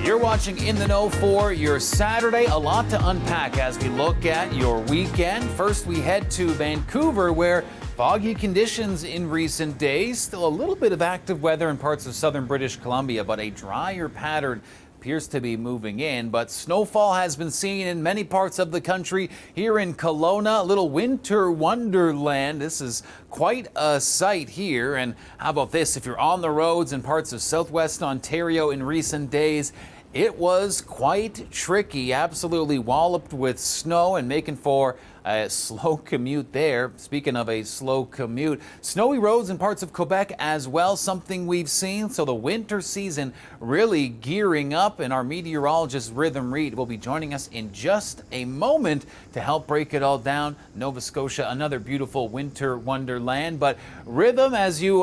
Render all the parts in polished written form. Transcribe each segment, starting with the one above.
You're watching In the Know for your Saturday. A lot to unpack as we look at your weekend. First, we head to Vancouver, where foggy conditions in recent days. Still a little bit of active weather in parts of southern British Columbia, but a drier pattern appears to be moving in. But snowfall has been seen in many parts of the country. Here in Kelowna, a little winter wonderland. This is quite a sight here. And how about this? If you're on the roads in parts of southwest Ontario in recent days, it was quite tricky, absolutely walloped with snow and making for a slow commute there. Speaking of a slow commute, snowy roads in parts of Quebec as well, something we've seen. So the winter season really gearing up, and our meteorologist Rhythm Reet will be joining us in just a moment to help break it all down. Nova Scotia, another beautiful winter wonderland. But Rhythm, as you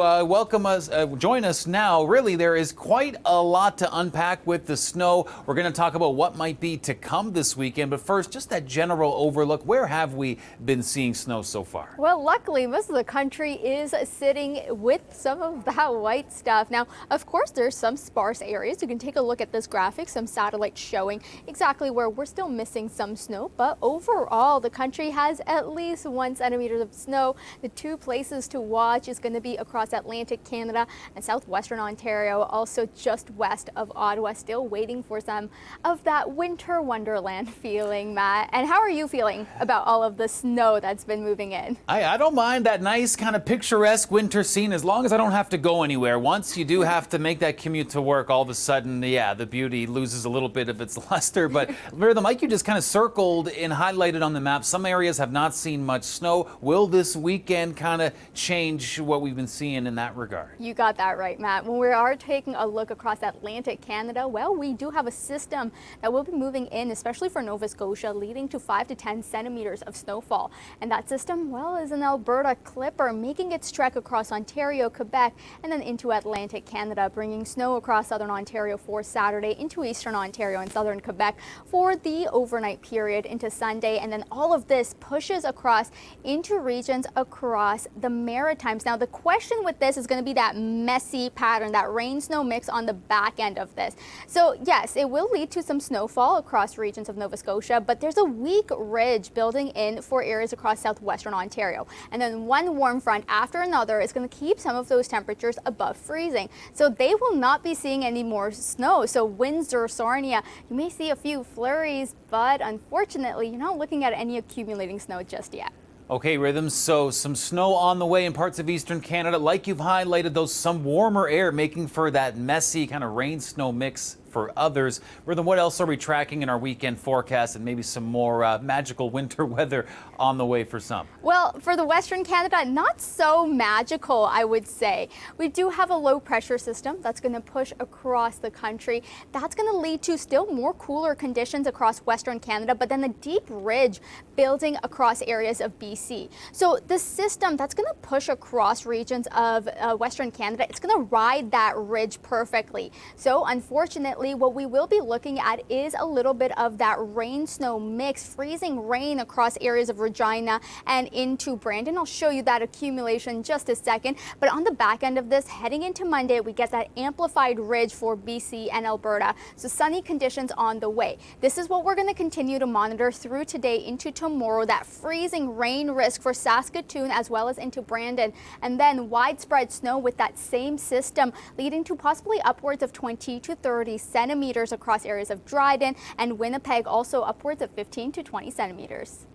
join us now, really there is quite a lot to unpack with the snow. We're going to talk about what might be to come this weekend. But first, just that general overlook. Where have we been seeing snow so far? Well, luckily, most of the country is sitting with some of that white stuff. Now, of course, there's some sparse areas. You can take a look at this graphic, some satellites showing exactly where we're still missing some snow. But overall, the country has at least 1 centimeter of snow. The two places to watch is going to be across Atlantic Canada and southwestern Ontario, also just west of Ottawa. Still waiting for some of that winter wonderland feeling, Matt. And how are you feeling about all of the snow that's been moving in? I don't mind that nice kind of picturesque winter scene as long as I don't have to go anywhere. Once you do have to make that commute to work, all of a sudden, yeah, the beauty loses a little bit of its luster. But Rhythm, like you just kind of circled and highlighted on the map, some areas have not seen much snow. Will this weekend kind of change what we've been seeing in that regard? You got that right, Matt. When we are taking a look across Atlantic Canada, well, we do have a system that will be moving in, especially for Nova Scotia, leading to 5 to 10 centimeters of snowfall. And that system, well, is an Alberta clipper, making its trek across Ontario, Quebec, and then into Atlantic Canada, bringing snow across southern Ontario for Saturday, into eastern Ontario and southern Quebec for the overnight period into Sunday. And then all of this pushes across into regions across the Maritimes. Now, the question with this is going to be that messy pattern, that rain-snow mix on the back end of this. So yes, it will lead to some snowfall across regions of Nova Scotia, but there's a weak ridge building in for areas across southwestern Ontario. And then one warm front after another is going to keep some of those temperatures above freezing. So they will not be seeing any more snow. So Windsor, Sarnia, you may see a few flurries, but unfortunately, you're not looking at any accumulating snow just yet. Okay, Rhythm, so some snow on the way in parts of eastern Canada. Like you've highlighted, those some warmer air making for that messy kind of rain-snow mix for others. Rhythm, what else are we tracking in our weekend forecast, and maybe some more magical winter weather on the way for some? Well, for the Western Canada, not so magical, I would say. We do have a low pressure system that's going to push across the country. That's going to lead to still more cooler conditions across Western Canada, but then a deep ridge building across areas of BC. So the system that's going to push across regions of Western Canada, it's going to ride that ridge perfectly. So unfortunately, what we will be looking at is a little bit of that rain-snow mix, freezing rain across areas of Regina and into Brandon. I'll show you that accumulation in just a second. But on the back end of this, heading into Monday, we get that amplified ridge for BC and Alberta. So sunny conditions on the way. This is what we're going to continue to monitor through today into tomorrow, that freezing rain risk for Saskatoon as well as into Brandon. And then widespread snow with that same system, leading to possibly upwards of 20 to 30 centimeters across areas of Dryden and Winnipeg, also upwards of 15 to 20 centimeters.